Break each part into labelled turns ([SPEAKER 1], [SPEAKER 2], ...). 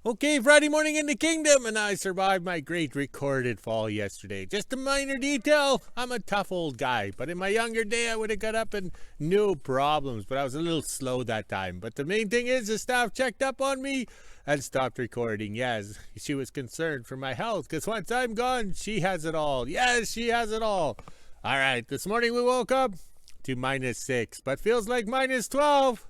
[SPEAKER 1] Okay, Friday morning in the kingdom, and I survived my great recorded fall yesterday. Just a minor detail, I'm a tough old guy, but in my younger day I would have got up and no problems, but I was a little slow that time. But the main thing is the staff checked up on me and stopped recording. Yes, she was concerned for my health, because once I'm gone, she has it all. Yes, she has it all. All right, this morning we woke up to -6, but feels like -12.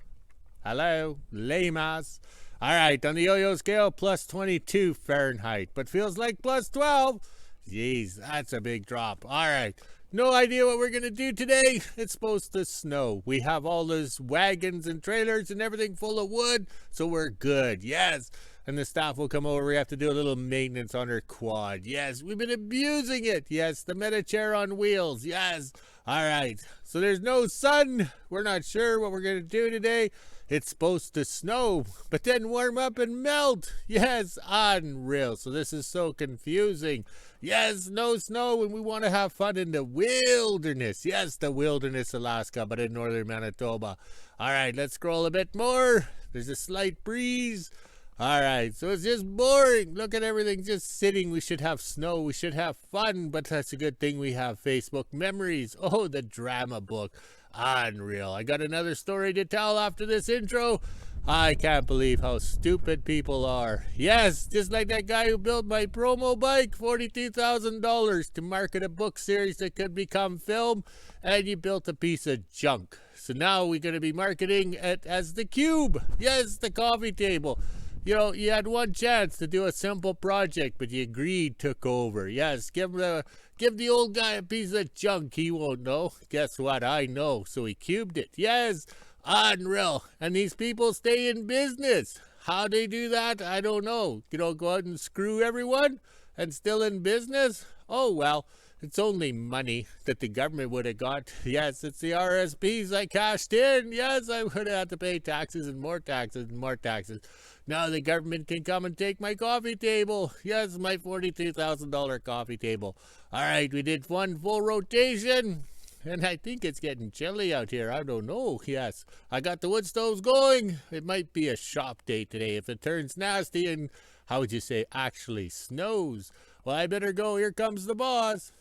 [SPEAKER 1] Hello, lame-ass. All right, on the yo-yo scale, +22 Fahrenheit, but feels like +12. Jeez, that's a big drop. All right, no idea what we're going to do today. It's supposed to snow. We have all those wagons and trailers and everything full of wood, so we're good. Yes, and the staff will come over. We have to do a little maintenance on her quad. Yes, we've been abusing it. Yes, the meta chair on wheels. Yes. All right, so there's no sun. We're not sure what we're going to do today. It's supposed to snow, but then warm up and melt. Yes, unreal. So this is so confusing. Yes, no snow, and we want to have fun in the wilderness. Yes, the wilderness, Alaska, but in Northern Manitoba. All right, let's scroll a bit more. There's a slight breeze. All right, so it's just boring. Look at everything just sitting. We should have snow. We should have fun, but that's a good thing we have Facebook memories. Oh, the drama book. Unreal. I got another story to tell after this intro. I can't believe how stupid people are. Yes, just like that guy who built my promo bike, $42,000 to market a book series that could become film, and you built a piece of junk. So now we're going to be marketing it as the cube. Yes, the coffee table. You know, you had one chance to do a simple project, but your greed took over. Yes, give the old guy a piece of junk. He won't know. Guess what? I know. So he cubed it. Yes, unreal. And these people stay in business. How they do that, I don't know. You know, go out and screw everyone and still in business? Oh, well. It's only money that the government would have got. Yes, it's the RSPs I cashed in. Yes, I would have had to pay taxes and more taxes and more taxes. Now the government can come and take my coffee table. Yes, my $42,000 coffee table. All right, we did one full rotation. And I think it's getting chilly out here. I don't know. Yes, I got the wood stoves going. It might be a shop day today. If it turns nasty and, how would you say, actually snows. Well, I better go. Here comes the boss.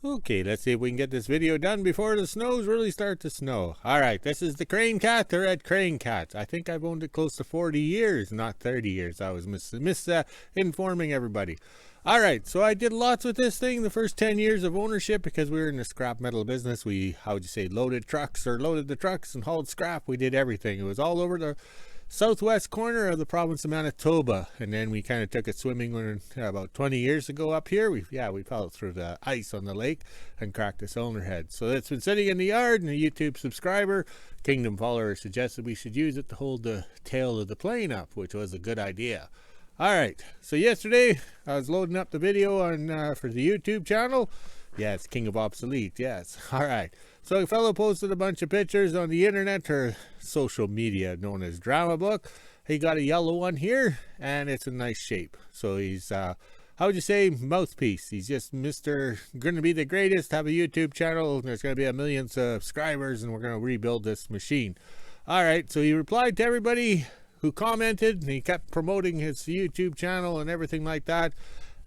[SPEAKER 1] Okay, let's see if we can get this video done before the snows really start to snow. All right, this is the Crane Cat, the red Crane Cat. I think I've owned it close to 40 years, not 30 years. I was informing everybody. All right, so I did lots with this thing the first 10 years of ownership because we were in the scrap metal business. We, how would you say, loaded the trucks and hauled scrap. We did everything. It was all over the southwest corner of the province of Manitoba, and then we kind of took it swimming when about 20 years ago up here. We fell through the ice on the lake and cracked a cylinder head. So it's been sitting in the yard, and a YouTube subscriber, Kingdom follower, suggested we should use it to hold the tail of the plane up, which was a good idea. All right, so yesterday I was loading up the video on for the YouTube channel. Yes, King of Obsolete, yes. All right. So a fellow posted a bunch of pictures on the internet or social media known as Drama Book. He got a yellow one here, and it's a nice shape. So he's, how would you say, mouthpiece. He's just going to be the greatest, have a YouTube channel. There's going to be 1 million subscribers, and we're going to rebuild this machine. All right, so he replied to everybody who commented, and he kept promoting his YouTube channel and everything like that.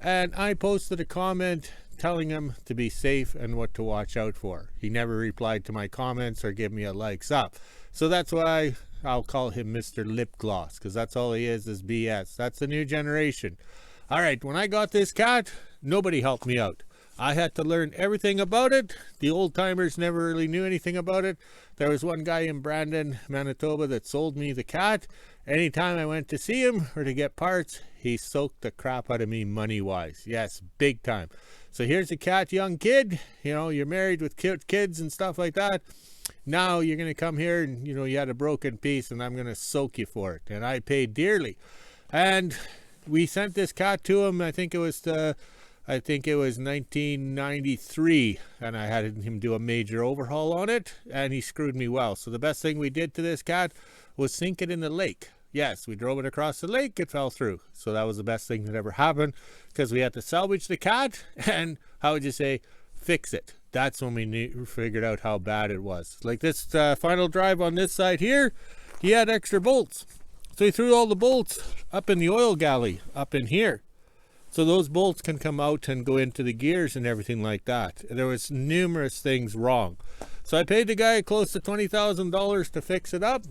[SPEAKER 1] And I posted a comment telling him to be safe and what to watch out for. He never replied to my comments or gave me a likes up. So that's why I'll call him Mr. Lip Gloss, because that's all he is BS. That's the new generation. All right, when I got this cat, nobody helped me out. I had to learn everything about it. The old timers never really knew anything about it. There was one guy in Brandon, Manitoba that sold me the cat. Anytime I went to see him or to get parts, he soaked the crap out of me money-wise. Yes, big time. So here's a cat, young kid. You know, you're married with cute kids and stuff like that. Now you're going to come here and, you know, you had a broken piece and I'm going to soak you for it. And I paid dearly. And we sent this cat to him. I think it was 1993, and I had him do a major overhaul on it, and he screwed me well. So the best thing we did to this cat was sink it in the lake. Yes, we drove it across the lake, it fell through. So that was the best thing that ever happened, because we had to salvage the cat and, how would you say, fix it. That's when we figured out how bad it was. Like this final drive on this side here, he had extra bolts. So he threw all the bolts up in the oil galley, up in here. So those bolts can come out and go into the gears and everything like that. There was numerous things wrong. So I paid the guy close to $20,000 to fix it up.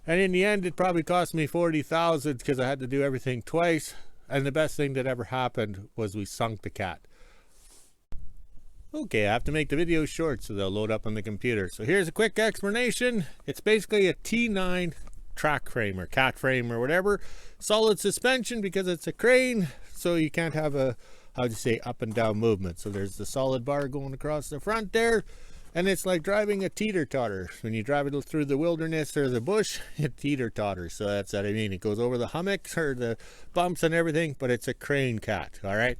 [SPEAKER 1] And in the end, it probably cost me $40,000 because I had to do everything twice. And the best thing that ever happened was we sunk the cat. Okay, I have to make the video short so they'll load up on the computer. So here's a quick explanation. It's basically a T9 track frame or cat frame or whatever. Solid suspension because it's a crane. So you can't have a, how do you say, up and down movement. So there's the solid bar going across the front there. And it's like driving a teeter-totter. When you drive it through the wilderness or the bush, it teeter-totters. So that's what I mean. It goes over the hummocks or the bumps and everything, but it's a crane cat, all right?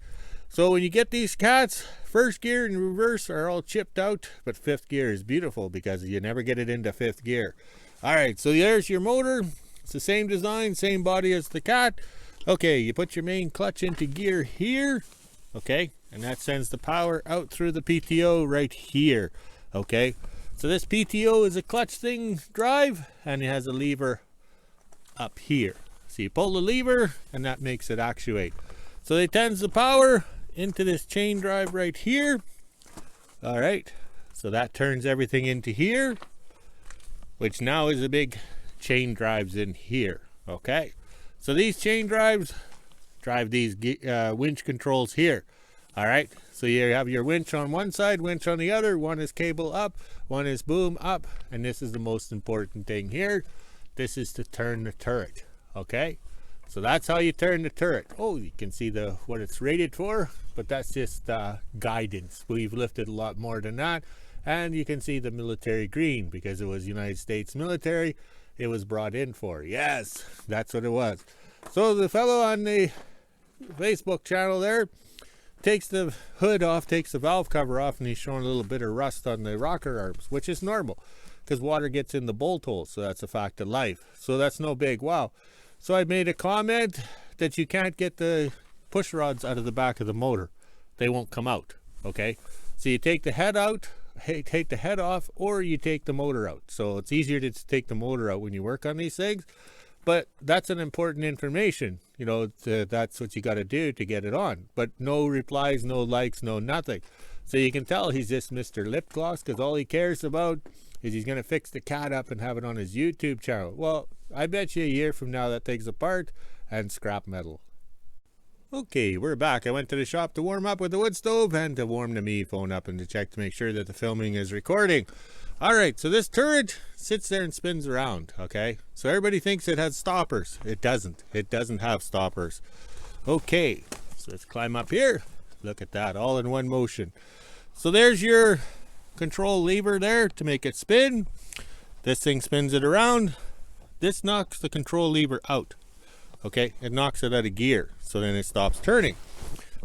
[SPEAKER 1] So when you get these cats, first gear and reverse are all chipped out, but fifth gear is beautiful because you never get it into fifth gear. All right, so there's your motor. It's the same design, same body as the cat. Okay, you put your main clutch into gear here, okay? And that sends the power out through the PTO right here. Okay, so this PTO is a clutch thing drive, and it has a lever up here. So you pull the lever and that makes it actuate. So it tends the power into this chain drive right here. All right, so that turns everything into here, which now is a big chain drives in here. Okay, so these chain drives drive these winch controls here. All right, so you have your winch on one side, winch on the other. One is cable up, one is boom up, and this is the most important thing here. This is to turn the turret, okay? So that's how you turn the turret. Oh, you can see what it's rated for, but that's just guidance. We've lifted a lot more than that, and you can see the military green because it was United States military. It was brought in for. Yes, that's what it was. So the fellow on the Facebook channel there takes the hood off, takes the valve cover off, and he's showing a little bit of rust on the rocker arms, which is normal because water gets in the bolt hole. So that's a fact of life. So that's no big wow. So I made a comment that you can't get the push rods out of the back of the motor. They won't come out. Okay. So you take the head out, take the head off, or you take the motor out. So it's easier to take the motor out when you work on these things. But that's an important information, you know, that's what you got to do to get it on. But no replies, no likes, no nothing. So you can tell he's just Mr. Lip Gloss because all he cares about is he's going to fix the cat up and have it on his YouTube channel. Well, I bet you a year from now that thing's apart and scrap metal. Okay, we're back. I went to the shop to warm up with the wood stove and to warm the Me phone up and to check to make sure that the filming is recording. All right, so this turret sits there and spins around, okay? So everybody thinks it has stoppers. It doesn't. It doesn't have stoppers. Okay, so let's climb up here. Look at that, all in one motion. So there's your control lever there to make it spin. This thing spins it around. This knocks the control lever out, okay? It knocks it out of gear, so then it stops turning,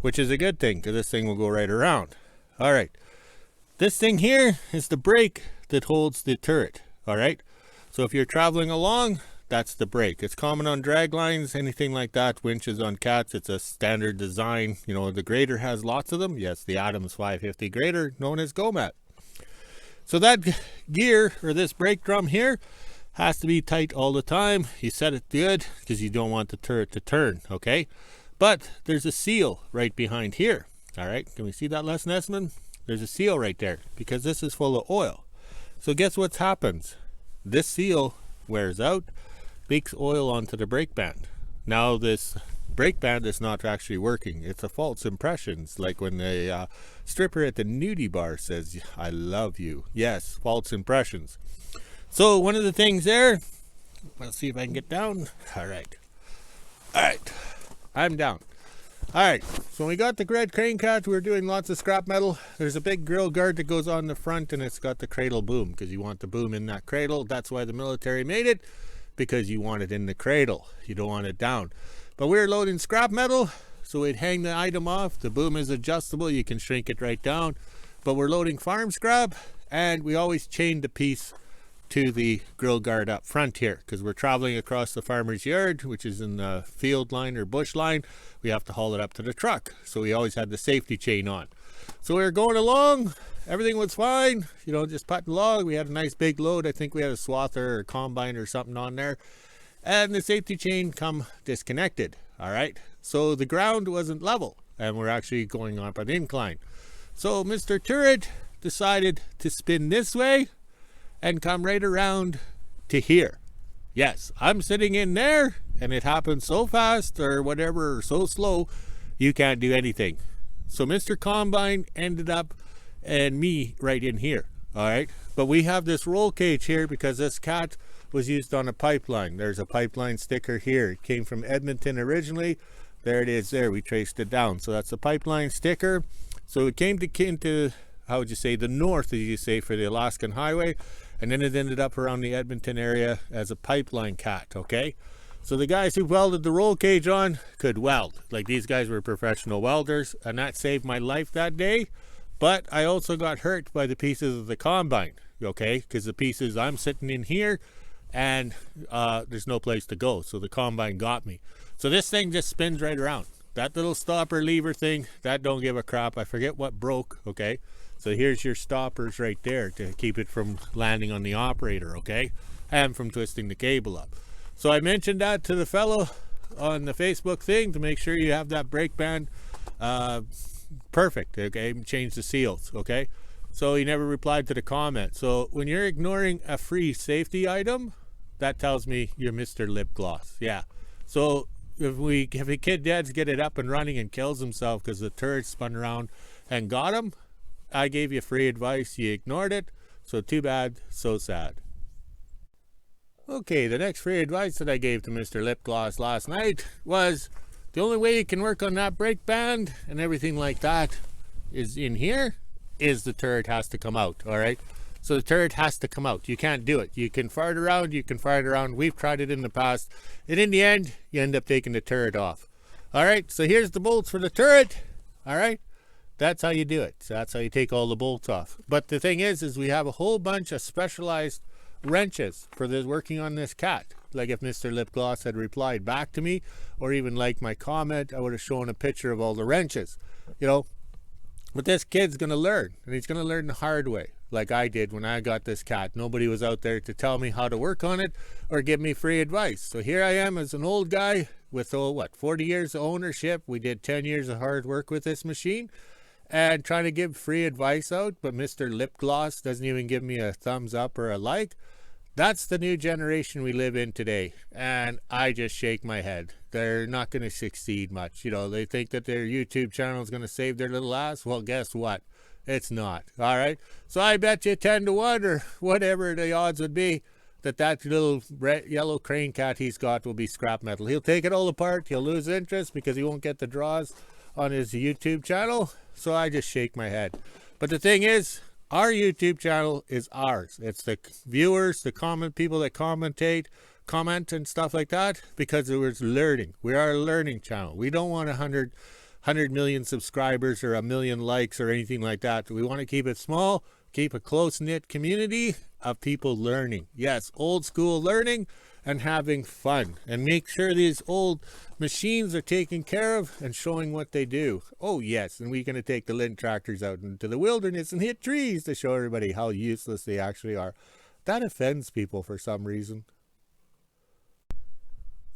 [SPEAKER 1] which is a good thing because this thing will go right around. All right, this thing here is the brake that holds the turret. All right, so if you're traveling along, that's the brake. It's common on drag lines, anything like that, winches on cats. It's a standard design. You know, the grader has lots of them. Yes, the Adams 550 grader, known as GoMat. So that gear, or this brake drum here, has to be tight all the time. You set it good because you don't want the turret to turn, okay? But there's a seal right behind here. All right, can we see that, Les Nessman? There's a seal right there because this is full of oil. So guess what happens? This seal wears out, leaks oil onto the brake band. Now this brake band is not actually working. It's a false impression. It's like when the stripper at the nudie bar says, "I love you." Yes, false impressions. So one of the things there, let's see if I can get down. All right, I'm down. All right, so when we got the red crane cat, we were doing lots of scrap metal. There's a big grill guard that goes on the front, and it's got the cradle boom because you want the boom in that cradle. That's why the military made it, because you want it in the cradle. You don't want it down. But we were loading scrap metal, so we'd hang the item off. The boom is adjustable. You can shrink it right down. But we're loading farm scrap, and we always chain the piece to the grill guard up front here because we're traveling across the farmer's yard, which is in the field line or bush line. We have to haul it up to the truck, so we always had the safety chain on. So we were going along, everything was fine, you know, just putting along. We had a nice big load. I think we had a swather or a combine or something on there, and the safety chain come disconnected. All right, so the ground wasn't level, and we're actually going up an incline. So Mr. Turret decided to spin this way and come right around to here. Yes, I'm sitting in there, and it happened so fast or whatever, or so slow, you can't do anything. So Mr. Combine ended up and me right in here. All right, but we have this roll cage here because this cat was used on a pipeline. There's a pipeline sticker here. It came from Edmonton originally. There it is there. We traced it down. So that's the pipeline sticker. So it came to how would you say, the north, as you say, for the Alaskan Highway, and then it ended up around the Edmonton area as a pipeline cat. Okay, so the guys who welded the roll cage on could weld. Like, these guys were professional welders, and that saved my life that day. But I also got hurt by the pieces of the combine, okay, because the pieces, I'm sitting in here and there's no place to go, so the combine got me. So this thing just spins right around. That little stopper lever thing, that don't give a crap. I forget what broke, okay. So here's your stoppers right there to keep it from landing on the operator, okay, and from twisting the cable up. So I mentioned that to the fellow on the Facebook thing to make sure you have that brake band perfect, okay, change the seals, okay. So he never replied to the comment. So when you're ignoring a free safety item, that tells me you're Mr. Lip Gloss. Yeah, so if a kid dads get it up and running and kills himself because the turret spun around and got him, I gave you free advice, you ignored it, so too bad, so sad. Okay, the next free advice that I gave to Mr. Lip Gloss last night was the only way you can work on that brake band and everything like that is in here, is the turret has to come out, all right? So the turret has to come out. You can't do it. You can fart around, we've tried it in the past, and in the end, you end up taking the turret off. All right, so here's the bolts for the turret, all right? That's how you do it. So that's how you take all the bolts off. But the thing is we have a whole bunch of specialized wrenches for this working on this cat. Like, if Mr. Lip Gloss had replied back to me, or even liked my comment, I would have shown a picture of all the wrenches, you know. But this kid's gonna learn, and he's gonna learn the hard way, like I did when I got this cat. Nobody was out there to tell me how to work on it or give me free advice. So here I am as an old guy with 40 years of ownership. We did 10 years of hard work with this machine and trying to give free advice out, but Mr. Lip Gloss doesn't even give me a thumbs up or a like. That's the new generation we live in today, and I just shake my head. They're not going to succeed much. You know, they think that their YouTube channel is going to save their little ass. Well, guess what? It's not. All right, so I bet you 10 to 1 or whatever the odds would be that little red, yellow crane cat he's got will be scrap metal. He'll take it all apart. He'll lose interest because he won't get the draws on his YouTube channel. So I just shake my head. But the thing is, our YouTube channel is ours. It's the viewers, the people that comment and stuff like that, because it was learning. We are a learning channel. We don't want 100 million subscribers or 1 million likes or anything like that. We want to keep it small, keep a close-knit community of people learning. Yes, old school learning and having fun, and make sure these old machines are taken care of and showing what they do. Oh yes, and we're going to take the Lynn tractors out into the wilderness and hit trees to show everybody how useless they actually are. That offends people for some reason.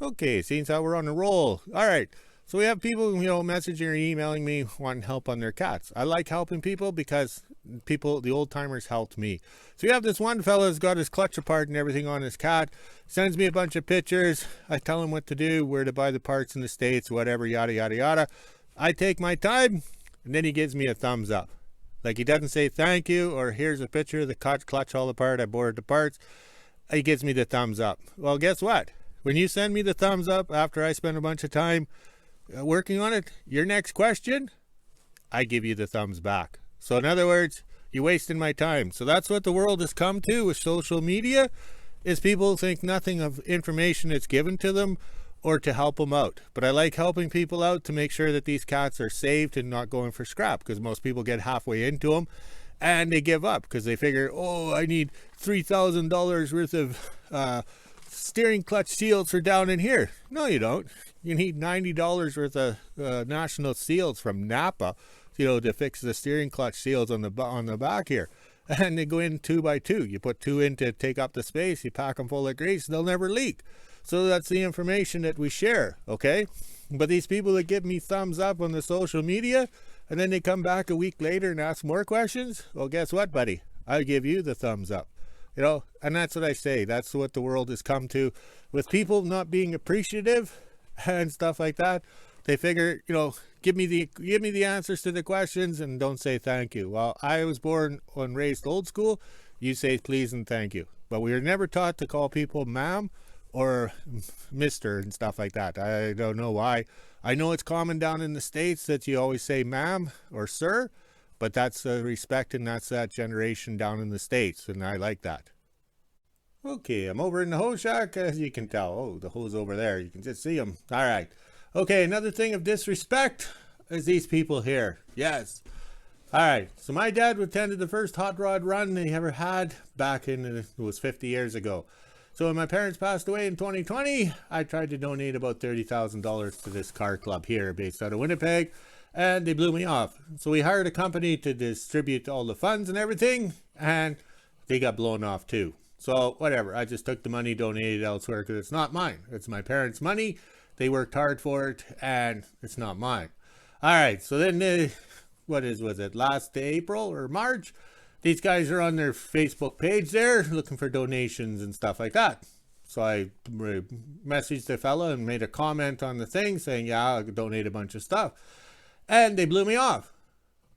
[SPEAKER 1] Okay, seems how we're on a roll. All right, so we have people, messaging or emailing me wanting help on their cats. I like helping people because the old timers helped me. So you have this one fella who's got his clutch apart and everything on his cat, sends me a bunch of pictures. I tell him what to do, where to buy the parts in the States, whatever, yada yada yada. I take my time, and then he gives me a thumbs up. Like, he doesn't say thank you or here's a picture of the clutch all apart, I borrowed the parts. He gives me the thumbs up. Well, guess what? When you send me the thumbs up after I spend a bunch of time working on it, your next question, I give you the thumbs back. So in other words, you're wasting my time. So that's what the world has come to with social media, is people think nothing of information that's given to them or to help them out. But I like helping people out to make sure that these cats are saved and not going for scrap, because most people get halfway into them and they give up because they figure, oh, I need $3,000 worth of steering clutch seals for down in here. No, you don't. You need $90 worth of national seals from Napa, to fix the steering clutch seals on the back here. And they go in 2 by 2. You put 2 in to take up the space, you pack them full of grease, they'll never leak. So that's the information that we share, okay? But these people that give me thumbs up on the social media, and then they come back a week later and ask more questions, well, guess what, buddy? I give you the thumbs up. And that's what I say. That's what the world has come to, with people not being appreciative and stuff like that. They figure, give me the answers to the questions and don't say thank you. Well, I was born and raised old school. You say please and thank you. But we were never taught to call people ma'am or mister and stuff like that. I don't know why. I know it's common down in the States that you always say ma'am or sir, but that's respect, and that's that generation down in the States, and I like that. Okay, I'm over in the hose shack, as you can tell. Oh, the hose over there. You can just see them. All right. Okay, another thing of disrespect is these people here. Yes. All right. So my dad attended the first hot rod run he ever had back it was 50 years ago. So when my parents passed away in 2020, I tried to donate about $30,000 to this car club here based out of Winnipeg, and they blew me off. So we hired a company to distribute all the funds and everything, and they got blown off too. So whatever, I just took the money, donated elsewhere, because it's not mine. It's my parents' money. They worked hard for it, and it's not mine. All right, so then, was it last April or March? These guys are on their Facebook page there looking for donations and stuff like that. So I messaged the fella and made a comment on the thing saying, yeah, I'll donate a bunch of stuff. And they blew me off.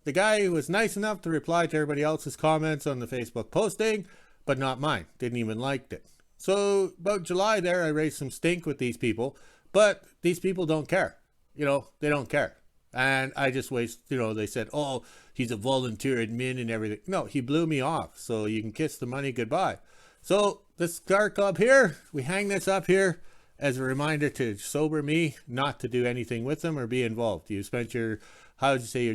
[SPEAKER 1] The guy was nice enough to reply to everybody else's comments on the Facebook posting, but not mine. Didn't even like it. So about July there, I raised some stink with these people. But these people don't care. They don't care. And I just they said, oh, he's a volunteer admin and everything. No, he blew me off. So you can kiss the money goodbye. So this car club here, we hang this up here as a reminder to sober me not to do anything with them or be involved. You spent your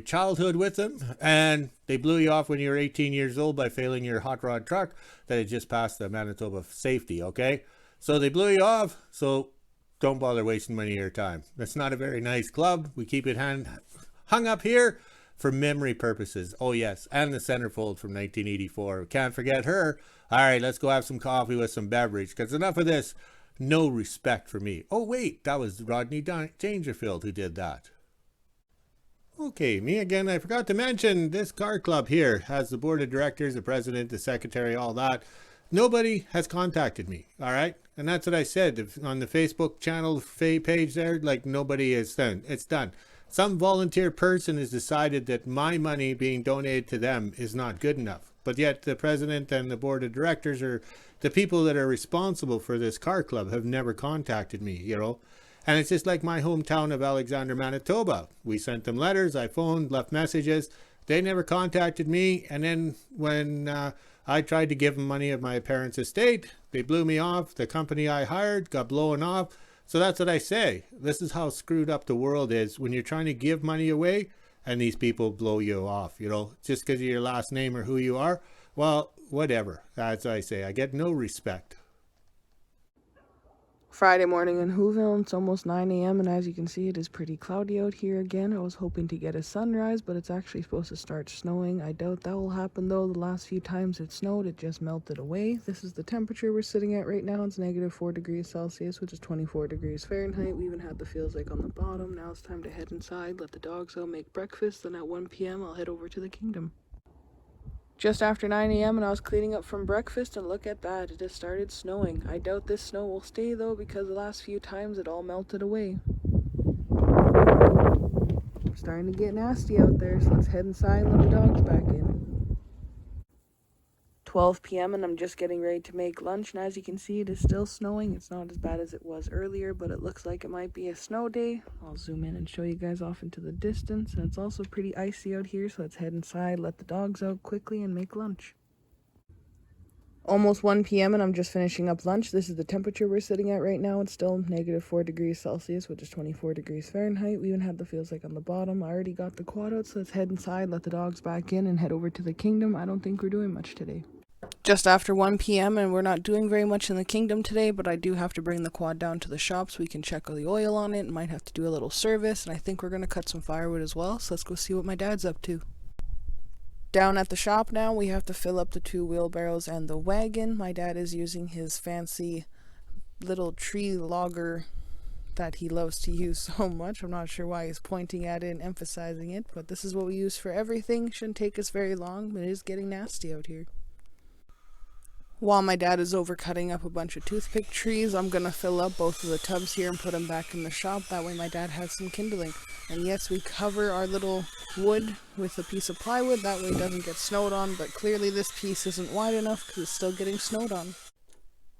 [SPEAKER 1] childhood with them, and they blew you off when you were 18 years old by failing your hot rod truck that had just passed the Manitoba safety, okay? So they blew you off, so don't bother wasting money of your time. That's not a very nice club. We keep it hung up here for memory purposes. Oh, yes, and the centerfold from 1984. Can't forget her. All right, let's go have some coffee with some beverage, because enough of this. No respect for me. Oh, wait, that was Rodney Dangerfield who did that. Okay, me again. I forgot to mention this car club here has the board of directors, the president, the secretary, all that. Nobody has contacted me, all right? And that's what I said on the Facebook channel page there, like nobody is done. It's done. Some volunteer person has decided that my money being donated to them is not good enough. But yet the president and the board of directors, or the people that are responsible for this car club, have never contacted me, And it's just like my hometown of Alexander, Manitoba. We sent them letters, I phoned, left messages. They never contacted me. And then when I tried to give them money of my parents' estate, they blew me off. The company I hired got blown off. So that's what I say. This is how screwed up the world is when you're trying to give money away and these people blow you off, just because of your last name or who you are. Well, whatever. That's what I say. I get no respect.
[SPEAKER 2] Friday morning in WHO-ville, it's almost 9 a.m. and as you can see, it is pretty cloudy out here again. I was hoping to get a sunrise, but it's actually supposed to start snowing. I doubt that will happen though. The last few times it snowed, it just melted away. This is the temperature we're sitting at right now. It's -4°C, which is 24 degrees Fahrenheit. We even had the feels like on the bottom. Now it's time to head inside, let the dogs out, make breakfast. Then at 1 p.m. I'll head over to the kingdom. Just after 9 a.m. and I was cleaning up from breakfast, and look at that, it just started snowing. I doubt this snow will stay though, because the last few times it all melted away. It's starting to get nasty out there, so let's head inside and let the dogs back in. 12 p.m. and I'm just getting ready to make lunch, and as you can see, it is still snowing. It's not as bad as it was earlier, but it looks like it might be a snow day. I'll zoom in and show you guys off into the distance, and it's also pretty icy out here, so let's head inside, let the dogs out quickly, and make lunch. Almost 1 p.m. and I'm just finishing up lunch. This is the temperature we're sitting at right now. It's still -4°C, which is 24 degrees Fahrenheit. We even had the feels like on the bottom. I already got the quad out, so let's head inside, let the dogs back in, and head over to the kingdom. I don't think we're doing much today. Just after 1 p.m. and we're not doing very much in the kingdom today, but I do have to bring the quad down to the shop so we can check the oil on it. Might have to do a little service, and I think we're going to cut some firewood as well, so let's go see what my dad's up to. Down at the shop now, we have to fill up the 2 wheelbarrows and the wagon. My dad is using his fancy little tree logger that he loves to use so much. I'm not sure why he's pointing at it and emphasizing it, but this is what we use for everything. Shouldn't take us very long, but it is getting nasty out here. While my dad is over cutting up a bunch of toothpick trees, I'm gonna fill up both of the tubs here and put them back in the shop. That way my dad has some kindling. And yes, we cover our little wood with a piece of plywood. That way it doesn't get snowed on, but clearly this piece isn't wide enough because it's still getting snowed on.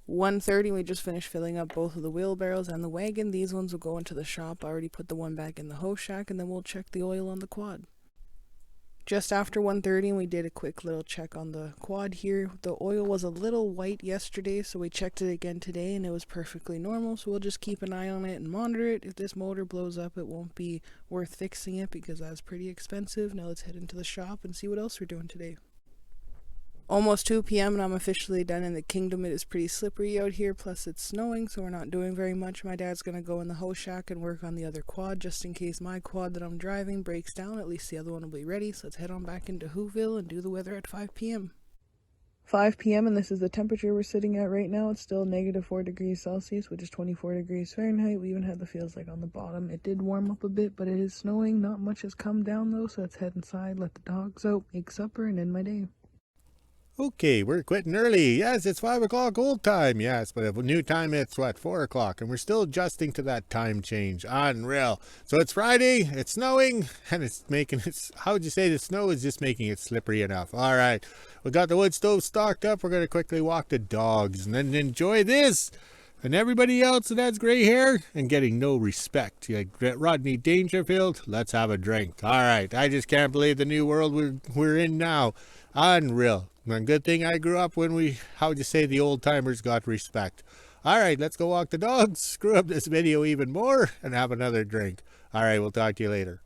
[SPEAKER 2] 1:30, we just finished filling up both of the wheelbarrows and the wagon. These ones will go into the shop. I already put the one back in the hoe shack, and then we'll check the oil on the quad. Just after 1:30, we did a quick little check on the quad here. The oil was a little white yesterday, so we checked it again today, and it was perfectly normal. So we'll just keep an eye on it and monitor it. If this motor blows up, it won't be worth fixing it because that's pretty expensive. Now let's head into the shop and see what else we're doing today. Almost 2 p.m. and I'm officially done in the kingdom. It is pretty slippery out here, plus it's snowing, so we're not doing very much. My dad's going to go in the hoe shack and work on the other quad, just in case my quad that I'm driving breaks down. At least the other one will be ready, so let's head on back into WHO-ville and do the weather at 5 p.m. 5 p.m. and this is the temperature we're sitting at right now. It's still -4 degrees Celsius, which is 24 degrees Fahrenheit. We even had the feels like on the bottom. It did warm up a bit, but it is snowing. Not much has come down though, so let's head inside, let the dogs out, make supper, and end my day.
[SPEAKER 1] Okay, we're quitting early. Yes, it's 5 o'clock old time. Yes, but a new time, it's what, 4 o'clock. And we're still adjusting to that time change. Unreal. So it's Friday, it's snowing, and it's making it, how would you say the snow is just making it slippery enough. All right, we got the wood stove stocked up. We're going to quickly walk the dogs and then enjoy this. And everybody else that has gray hair and getting no respect. Like Rodney Dangerfield, let's have a drink. All right, I just can't believe the new world we're in now. Unreal. And good thing I grew up when how would you say, the old timers got respect. All right, let's go walk the dogs, screw up this video even more, and have another drink. All right, we'll talk to you later.